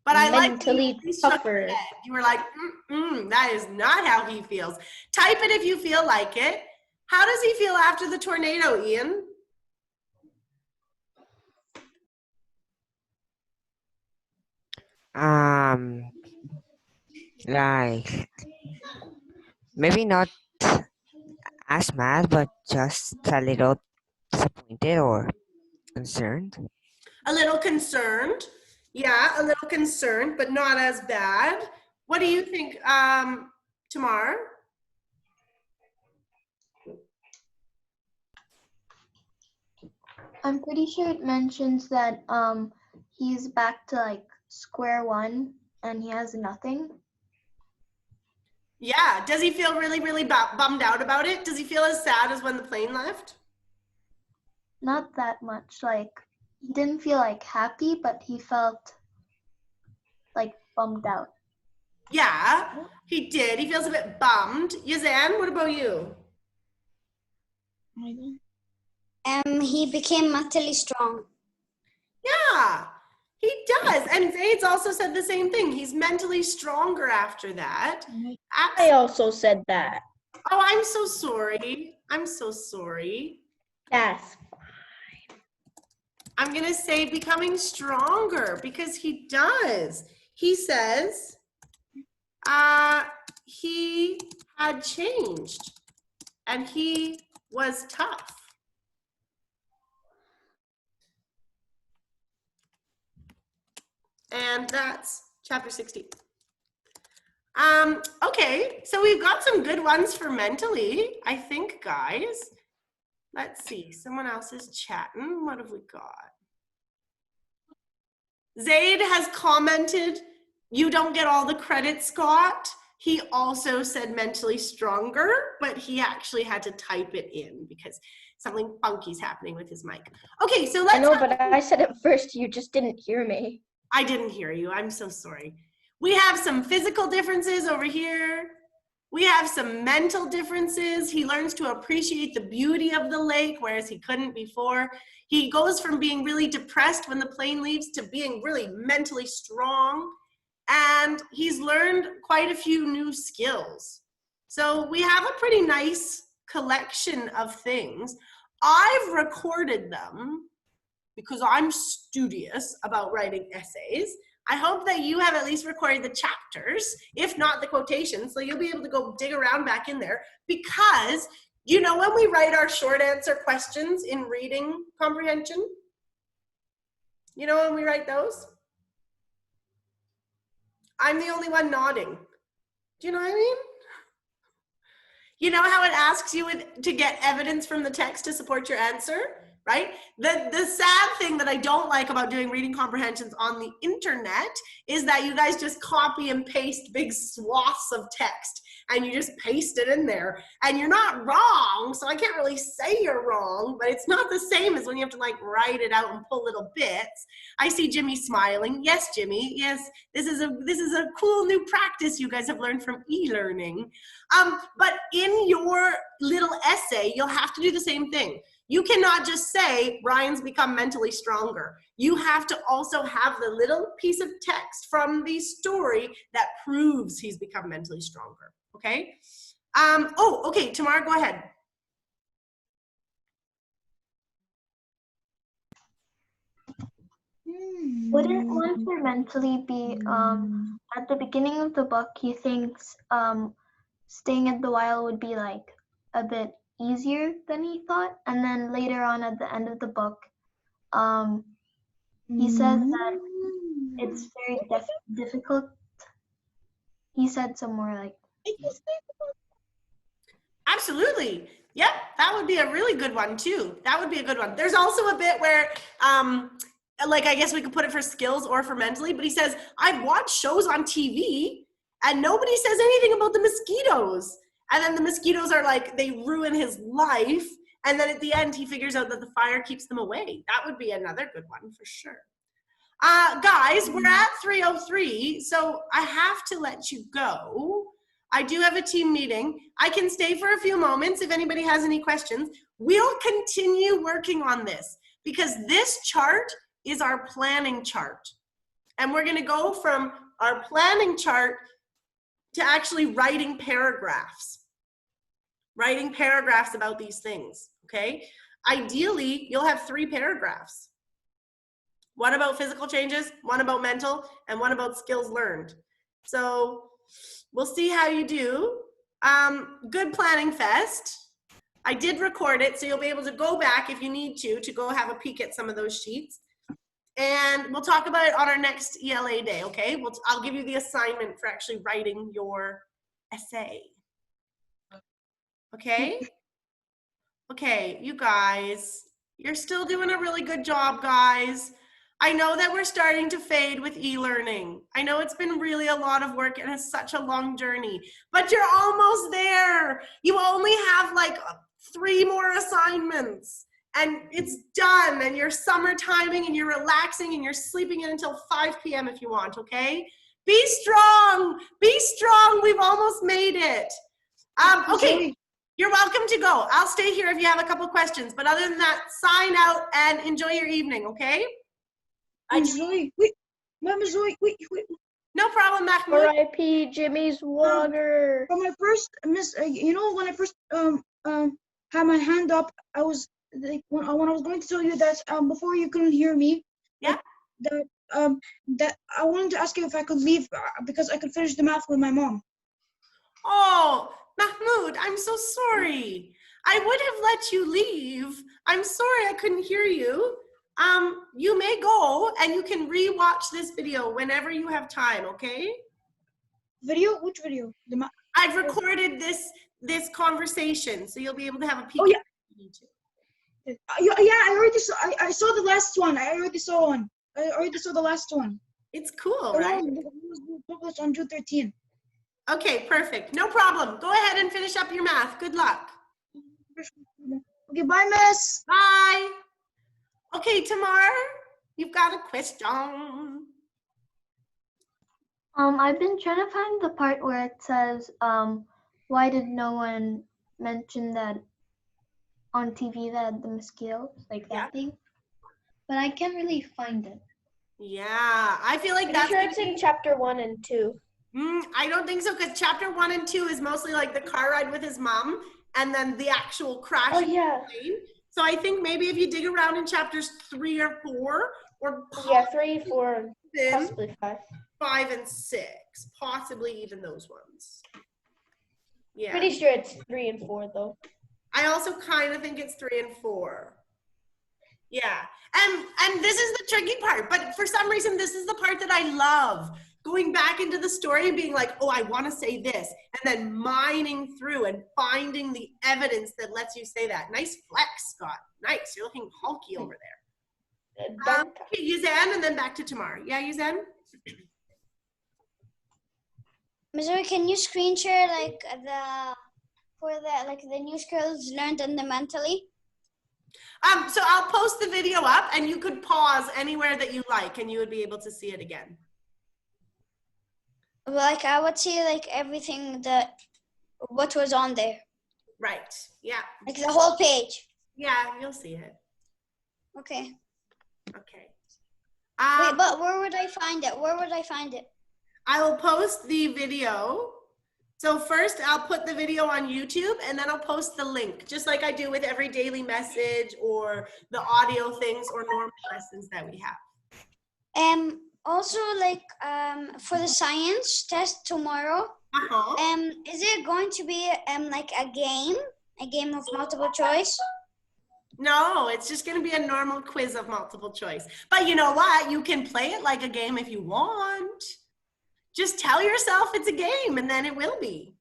But I like that you Mentally at least shook your tougher. head. You were like, that is not how he feels. Type it if you feel like it. How does he feel after the tornado, Ian? Like maybe not as mad, but just a little disappointed or concerned. A little concerned. Yeah, a little concerned, but not as bad. What do you think, Tamar? I'm pretty sure it mentions that he's back to like square one and he has nothing. Yeah, does he feel really, really bummed out about it? Does he feel as sad as when the plane left? Not that much. Like he didn't feel like happy, but he felt like bummed out. Yeah, he did. He feels a bit bummed. Yazan, what about you? He became mentally strong. Yeah, he does. And Zaid's also said the same thing. He's mentally stronger after that. I also said that. Oh, I'm so sorry. I'm so sorry. That's I'm going to say becoming stronger because he does. He says he had changed and he was tough. And that's chapter 16. Okay, so we've got some good ones for mentally, I think, guys. Let's see, someone else is chatting. What have we got? Zaid has commented, you don't get all the credit, Scott. He also said mentally stronger, but he actually had to type it in because something funky's happening with his mic. Okay, so let's— I know, but I said it first. You just didn't hear me. I didn't hear you. I'm so sorry. We have some physical differences over here. We have some mental differences. He learns to appreciate the beauty of the lake, whereas he couldn't before. He goes from being really depressed when the plane leaves to being really mentally strong. And he's learned quite a few new skills. So we have a pretty nice collection of things. I've recorded them because I'm studious about writing essays. I hope that you have at least recorded the chapters, if not the quotations, so you'll be able to go dig around back in there. Because, you know, when we write our short answer questions in reading comprehension, you know when we write those? I'm the only one nodding. Do you know what I mean? You know how it asks you to get evidence from the text to support your answer? Right? The sad thing that I don't like about doing reading comprehensions on the internet is that you guys just copy and paste big swaths of text and you just paste it in there and you're not wrong, so I can't really say you're wrong, but it's not the same as when you have to like write it out and pull little bits. I see Jimmy smiling. Yes, Jimmy. Yes, this is a cool new practice you guys have learned from e-learning. But in your little essay, you'll have to do the same thing. You cannot just say, Ryan's become mentally stronger. You have to also have the little piece of text from the story that proves he's become mentally stronger, okay? Okay, Tamara, go ahead. Wouldn't one for mentally be, at the beginning of the book, he thinks staying at the while would be like a bit easier than he thought, and then later on at the end of the book he says that it's very difficult. He said somewhere like Absolutely. Yep, that would be a really good one too. That would be a good one. There's also a bit where like I guess we could put it for skills or for mentally, but he says, I've watched shows on TV and nobody says anything about the mosquitoes. And then the mosquitoes are like, they ruin his life. And then at the end, he figures out that the fire keeps them away. That would be another good one for sure. Guys, we're at 3:03, so I have to let you go. I do have a team meeting. I can stay for a few moments if anybody has any questions. We'll continue working on this because this chart is our planning chart. And we're gonna go from our planning chart to actually writing paragraphs about these things, okay? Ideally, you'll have 3 paragraphs. One about physical changes, one about mental, and one about skills learned. So we'll see how you do. Good planning fest. I did record it, so you'll be able to go back if you need to go have a peek at some of those sheets. And we'll talk about it on our next ELA day, okay? I'll give you the assignment for actually writing your essay. Okay? Okay, you guys, you're still doing a really good job, guys. I know that we're starting to fade with e-learning. I know it's been really a lot of work and it's such a long journey, but you're almost there. You only have like 3 more assignments and it's done, and you're summer timing and you're relaxing and you're sleeping in until 5 p.m. if you want, okay? Be strong, be strong. We've almost made it. Okay, you're welcome to go. I'll stay here if you have a couple questions, but other than that, sign out and enjoy your evening, okay? Zoe, wait, Mama Zoe, wait. No problem, Mahmoud. R.I.P. Jimmy's water. For my first you know, when I first had my hand up, I was like, when I was going to tell you that before you couldn't hear me. Yeah. That I wanted to ask you if I could leave because I could finish the math with my mom. Oh, Mahmoud, I'm so sorry. I would have let you leave. I'm sorry I couldn't hear you. You may go and you can re-watch this video whenever you have time, okay? Video? Which video? I've recorded this conversation, so you'll be able to have a peek. Oh, yeah. Yeah, I already saw. I saw the last one. I already saw one. I already saw the last one. It's cool, right? It was published on June 13th. Okay, perfect. No problem. Go ahead and finish up your math. Good luck. Okay, bye, miss. Bye. Okay, Tamar, you've got a question. I've been trying to find the part where it says, why did no one mention that on TV that the mosquitoes, like that thing? But I can't really find it. Yeah, I feel like Pretty sure it's in chapter 1 and 2. I don't think so, because chapter 1 and 2 is mostly like the car ride with his mom, and then the actual crash. Oh, yeah. So I think maybe if you dig around in chapters 3 or 4, or 3, 4, possibly 5. 5 and 6, possibly even those ones. Yeah. Pretty sure it's 3 and 4 though. I also kind of think it's 3 and 4. Yeah, and this is the tricky part, but for some reason this is the part that I love. Going back into the story and being like, oh, I want to say this, and then mining through and finding the evidence that lets you say that. Nice flex, Scott. Nice. You're looking hulky over there. Okay, Yuzan, and then back to Tamar. Yeah, Yuzan? Missouri, can you screen share like the new skills learned mentally? So I'll post the video up and you could pause anywhere that you like and you would be able to see it again. Like I would see like everything what was on there. Right, yeah. Like the whole page. Yeah, you'll see it. Okay. Okay. Wait, but where would I find it? Where would I find it? I will post the video. So first I'll put the video on YouTube and then I'll post the link, just like I do with every daily message or the audio things or normal lessons that we have. Also like for the science test tomorrow, is it going to be like a game of multiple choice? No, it's just going to be a normal quiz of multiple choice. But you know what? You can play it like a game if you want. Just tell yourself it's a game and then it will be.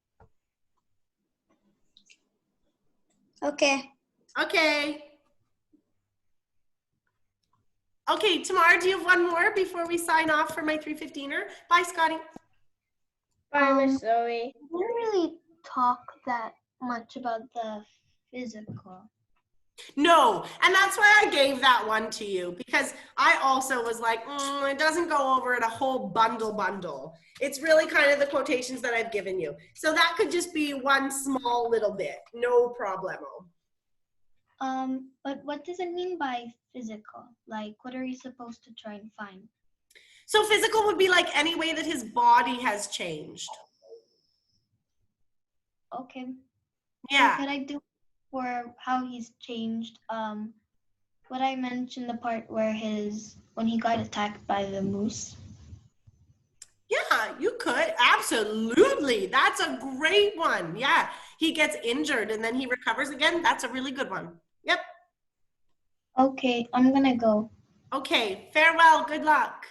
Okay. Okay. Okay, Tamara, do you have one more before we sign off for my 315er? Bye, Scotty. Bye, Miss Zoe. I didn't really talk that much about The physical. No, and that's why I gave that one to you, because I also was like, it doesn't go over it a whole bundle. It's really kind of the quotations that I've given you. So that could just be one small little bit, no problemo. But what does it mean by physical? Like, what are you supposed to try and find? So physical would be like any way that his body has changed. Okay. Yeah. So could I do for how he's changed? Would I mention the part where when he got attacked by the moose? Yeah, you could. Absolutely. That's a great one. Yeah. He gets injured and then he recovers again. That's a really good one. Yep. Okay, I'm gonna go. Okay. Farewell. Good luck.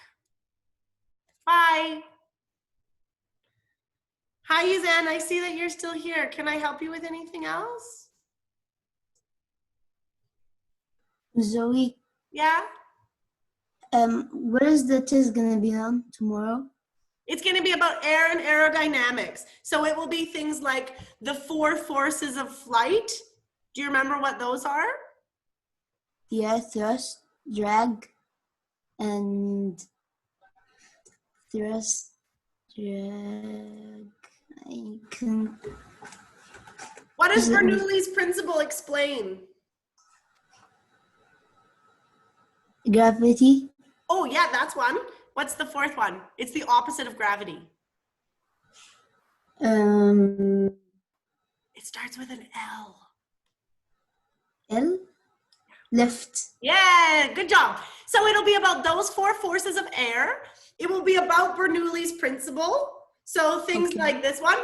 Bye. Hi, Yuzan. I see that you're still here. Can I help you with anything else? Zoe, Yeah? where is the test gonna be on tomorrow? It's going to be about air and aerodynamics. So it will be things like the 4 forces of flight. Do you remember what those are? Yeah, thrust, drag, and thrust, drag. I can. What does Bernoulli's principle explain? Gravity. Oh, yeah, that's one. What's the 4th one? It's the opposite of gravity. It starts with an L. L? Lift. Yeah, good job. So it'll be about those 4 forces of air. It will be about Bernoulli's principle. So things like this one,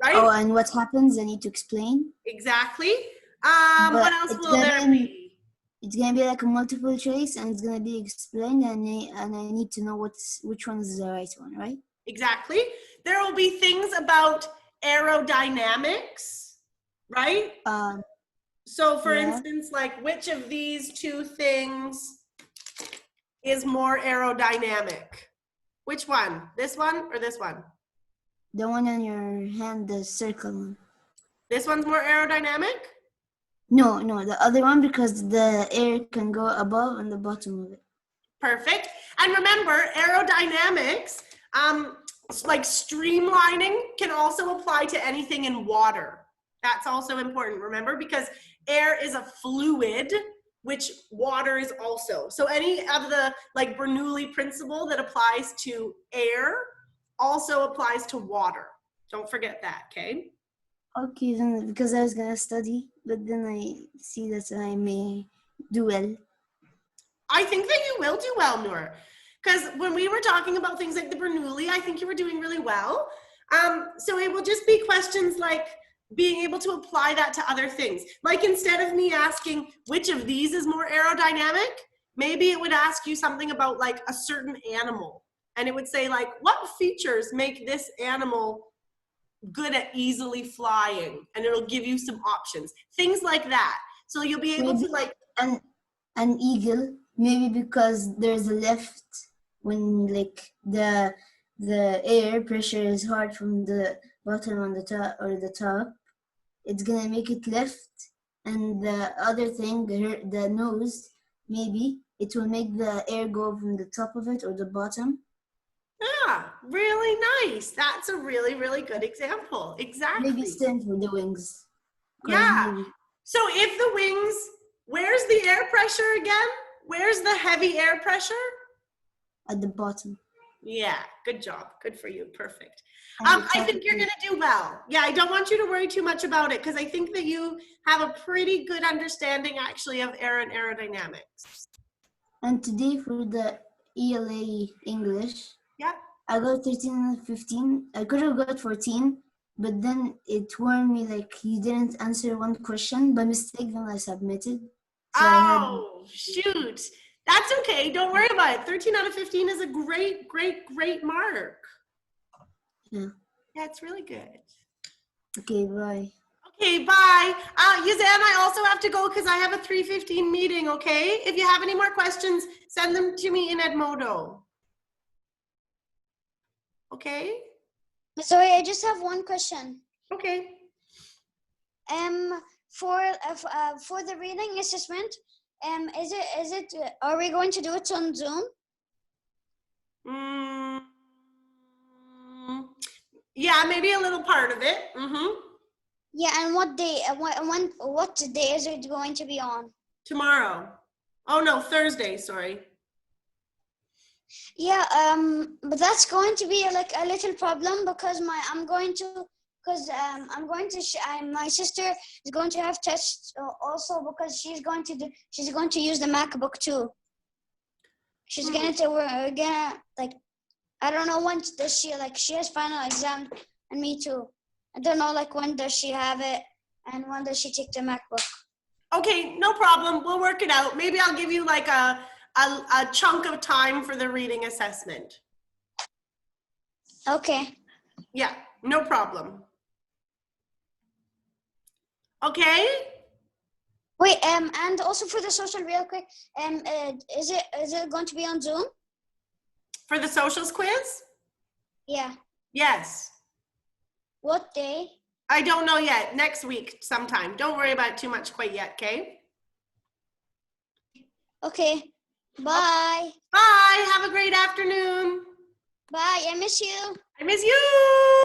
right? Oh, and what happens? I need to explain. Exactly. What else will there be? It's gonna be like a multiple choice, and it's gonna be explained, and I need to know which one is the right one, right? Exactly. There will be things about aerodynamics, right? So for instance, like which of these 2 things is more aerodynamic? Which one? This one or this one? The one on your hand, the circle one. This one's more aerodynamic? No, the other one, because the air can go above and the bottom of it. Perfect. And remember, aerodynamics, like streamlining, can also apply to anything in water. That's also important, remember, because air is a fluid, which water is also. So any of the like Bernoulli principle that applies to air also applies to water. Don't forget that, okay? Okay, then, because I was gonna study, but then I see that I may do well. I think that you will do well, Noor. Because when we were talking about things like the Bernoulli, I think you were doing really well. So it will just be questions like being able to apply that to other things. Like instead of me asking which of these is more aerodynamic, maybe it would ask you something about like a certain animal. And it would say like, what features make this animal good at easily flying? And it'll give you some options. Things like that. So you'll be able to like... An eagle, maybe because there's a lift when like the air pressure is hard from the bottom on the top or the top, it's gonna make it lift. And the other thing, the nose, maybe it will make the air go from the top of it or the bottom. Yeah, really nice. That's a really, really good example. Exactly. Maybe same for the wings. Yeah. So if the wings, where's the air pressure again? Where's the heavy air pressure? At the bottom. Yeah, good job. Good for you. Perfect. I think you're going to do well. Yeah, I don't want you to worry too much about it because I think that you have a pretty good understanding actually of air and aerodynamics. And today for the ELA English, yeah, I got 13 and 15. I could have got 14, but then it warned me like you didn't answer one question by mistake when I submitted. So shoot. That's okay. Don't worry about it. 13 out of 15 is a great, great, great mark. Yeah. Yeah, it's really good. Okay, bye. Okay, bye. Yuzan, I also have to go because I have a 3:15 meeting, okay? If you have any more questions, send them to me in Edmodo. Okay? Sorry, I just have one question. Okay. For the reading assessment, are we going to do it on Zoom? Mm, yeah, maybe a little part of it. Yeah, and what day? What day is it going to be on? Tomorrow. Oh no, Thursday. Sorry. Yeah, but that's going to be like a little problem because my sister is going to have tests also because she's going to use the MacBook too. She's we're gonna like, I don't know when does she she has final exam, and me too. I don't know like when does she have it and when does she take the MacBook. Okay, no problem. We'll work it out. Maybe I'll give you like a chunk of time for the reading assessment. Okay. Yeah, no problem. Okay. Wait, and also for the social real quick, is it going to be on Zoom? For the socials quiz? Yeah. Yes. What day? I don't know yet. Next week sometime. Don't worry about it too much quite yet, okay? Okay. Bye. Bye. Have a great afternoon. Bye. I miss you. I miss you.